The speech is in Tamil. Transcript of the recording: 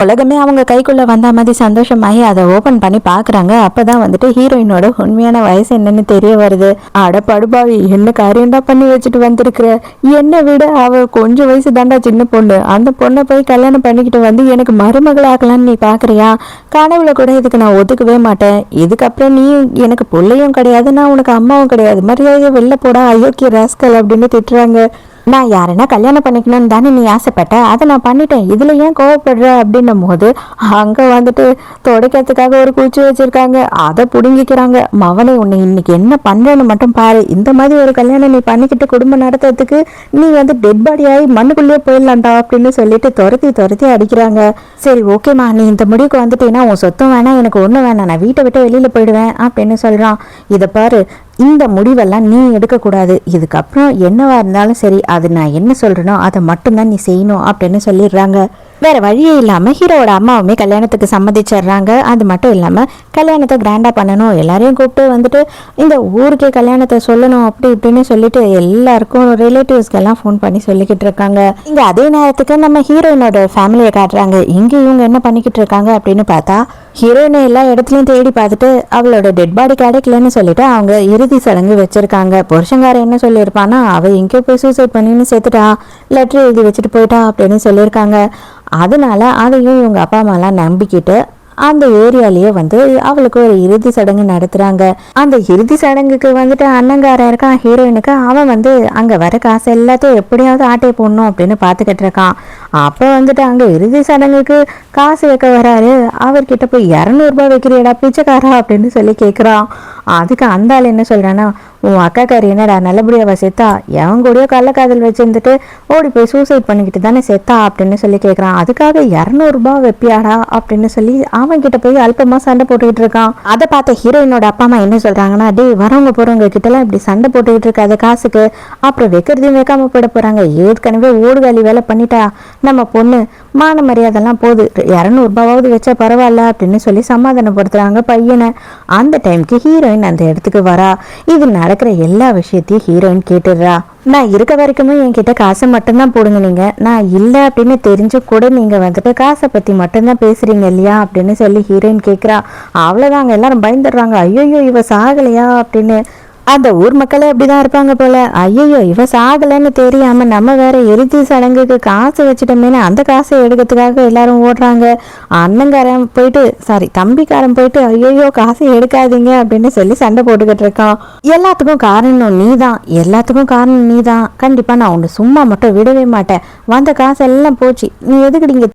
உலகமே அவங்க கைக்குள்ள வந்த மாதிரி சந்தோஷமாயி அதை ஓபன் பண்ணி பாக்குறாங்க. அப்பதான் வந்துட்டு ஹீரோயினோட உண்மையான வயசு என்னன்னு தெரிய வருது. அட படுபாவி, என்ன காரியம் தான் பண்ணி வச்சுட்டு வந்திருக்கிற. என்னை விட அவ கொஞ்சம் வயசு தாண்டா சின்ன பொண்ணு. அந்த பொண்ணை போய் கல்யாணம் பண்ணிக்கிட்டு வந்து எனக்கு மருமகள் ஆகலான்னு நீ பாக்குறியா? கனவுல கூட இதுக்கு நான் ஒத்துக்கவே மாட்டேன். இதுக்கப்புறம் நீ எனக்கு பிள்ளையும் கிடையாது, நான் உனக்கு அம்மாவும் கிடையாது. மரியாதையை வெளில போடா அயோக்கிய ராஸ்கல் அப்படின்னு திட்டுறாங்க. நான் யாருன்னா கல்யாணம் பண்ணிக்கணும்னு தானே நீ ஆசைப்பட்ட, அதை நான் பண்ணிட்டேன், இதுல ஏன் கோவப்படுற அப்படின்னும் போது அங்க வந்துட்டு துடைக்கிறதுக்காக ஒரு குச்சி வச்சிருக்காங்க, அதை புடுங்கிக்கிறாங்க. மவனை உன்னை இன்னைக்கு என்ன பண்றேன்னு மட்டும் பாரு. இந்த மாதிரி ஒரு கல்யாணம் நீ பண்ணிக்கிட்டு குடும்பம் நடத்துறதுக்கு நீ வந்து டெட் பாடி ஆகி மண்ணுக்குள்ளேயே போயிடலாம்டா அப்படின்னு சொல்லிட்டு துரத்தி துரத்தி அடிக்கிறாங்க. சரி ஓகேம்மா, நீ இந்த முடிவுக்கு வந்துட்டீங்கன்னா உன் சொத்தம் வேணாம், எனக்கு ஒன்றும் வேணாம், நான் வீட்டை விட்டு வெளியில போயிடுவேன் அப்படின்னு சொல்றான். இதை பாரு, இந்த முடிவெல்லாம் நீ எடுக்கக்கூடாது. இதுக்கப்புறம் என்னவா இருந்தாலும் சரி, அது நான் என்ன சொல்றேனோ அதை மட்டும்தான் நீ செய்யணும் அப்படின்னு சொல்லிடுறாங்க. வேற வழியே இல்லாம ஹீரோவோட அம்மாவுமே கல்யாணத்துக்கு சம்மதிச்சிடுறாங்க. அது மட்டும் இல்லாம கல்யாணத்தை கிராண்டா பண்ணணும், எல்லாரையும் கூப்பிட்டு வந்துட்டு இந்த ஊருக்கே கல்யாணத்தை சொல்லணும் அப்படி இப்படின்னு சொல்லிட்டு எல்லாருக்கும் ரிலேட்டிவ்ஸ்க்கு எல்லாம் ஃபோன் பண்ணி சொல்லிக்கிட்டு இருக்காங்க. இங்க அதே நேரத்துக்கு நம்ம ஹீரோயினோட ஃபேமிலியை காட்டுறாங்க. இங்க இவங்க என்ன பண்ணிக்கிட்டு இருக்காங்க அப்படின்னு பார்த்தா, ஹீரோயினை எல்லா இடத்துலயும் தேடி பார்த்துட்டு அவளோட டெட் பாடி கிடைக்கலன்னு சொல்லிட்டு அவங்க இறுதி சடங்கு வச்சிருக்காங்க. புருஷங்கார என்ன சொல்லியிருப்பானா, அவ எங்கேயோ போய் சூசைட் பண்ணின்னு சேர்த்துட்டா, லெட்டர் எழுதி வச்சுட்டு போயிட்டா அப்படின்னு சொல்லியிருக்காங்க. அதனால அதையும் இவங்க அப்பா அம்மாலாம் நம்பிக்கிட்டு அந்த ஏரியாலேயே வந்து அவளுக்கு ஒரு இறுதி சடங்கு நடத்துறாங்க. அந்த இறுதி சடங்குக்கு வந்துட்டு அண்ணங்காரன் இருக்கான் ஹீரோயினுக்கு. அவன் வந்து அங்க வர காசு எல்லாத்தையும் எப்படியாவது ஆட்டை போடணும் அப்படின்னு பாத்துக்கிட்டு இருக்கான். அப்ப வந்துட்டு அங்க இறுதி சடங்குக்கு காசு வைக்க வராரு. அவர்கிட்ட போய் 200 வைக்கிறியடா பிச்சைக்காரா அப்படின்னு சொல்லி கேட்குறான். அதுக்கு அந்த ஆள் என்ன சொல்றான்னா, உன் அக்காக்காரி என்னடா நல்லபடியாவா செத்தா, எவன் கூடயோ கள்ளக்காதல் வச்சிருந்துட்டு ஓடி போய் சூசைட் பண்ணிக்கிட்டு தானே செத்தா அப்படின்னு சொல்லி கேட்குறான். அதுக்காக 200 வைப்பியாடா அப்படின்னு சொல்லி அவன் கிட்ட போய் அல்பமா சண்டை போட்டுக்கிட்டு இருக்கான். அதை பார்த்த ஹீரோயினோட அப்பா அம்மா என்ன சொல்றாங்கன்னா, டே வரவங்க போறவங்க கிட்டலாம் இப்படி சண்டை போட்டுக்கிட்டு இருக்காது காசுக்கு, அப்புறம் வைக்கிறதையும் வைக்காம போயிட போறாங்க. ஏற்கனவே ஓடுகாலி வேலை பண்ணிட்டா நம்ம பொண்ணு, மான மரியாதைலாம் போகுது, 200 வச்சா பரவாயில்ல அப்படின்னு சொல்லி சமாதானப்படுத்துறாங்க பையனை. அந்த டைமுக்கு ஹீரோயின் அந்த இடத்துக்கு வரா. இது நடக்கிற எல்லா விஷயத்தையும் ஹீரோயின் கேட்டுடுறா. நான் இருக்க வரைக்குமே என்கிட்ட காசை மட்டும்தான் போடுங்க, நீங்க நான் இல்லை அப்படின்னு தெரிஞ்சு கூட நீங்க வந்துட்டு காசை பத்தி மட்டும்தான் பேசுறீங்க இல்லையா அப்படின்னு சொல்லி ஹீரோயின் கேட்குறா. அவ்வளோதாங்க, எல்லாரும் பயந்துடுறாங்க. ஐயோ இவ சாகலையா அப்படின்னு. அந்த ஊர் மக்களே அப்படிதான் இருப்பாங்க போல. ஐயோ இவ சாகலைன்னு தெரியாம நம்ம வேற இறுதி சடங்குக்கு காசு வச்சுட்டோமேனு அந்த காசை எடுக்கிறதுக்காக எல்லாரும் ஓடுறாங்க. அண்ணங்காரன் போயிட்டு தம்பிக்காரன் போயிட்டு ஐயோ காசை எடுக்காதீங்க அப்படின்னு சொல்லி சண்டை போட்டுக்கிட்டு இருக்கான். எல்லாத்துக்கும் காரணம் நீதான், எல்லாத்துக்கும் காரணம் நீதான், கண்டிப்பா நான் உன்னை சும்மா மட்டும் விடவே மாட்டேன், வந்த காசு எல்லாம் போச்சு, நீ எதுக்கு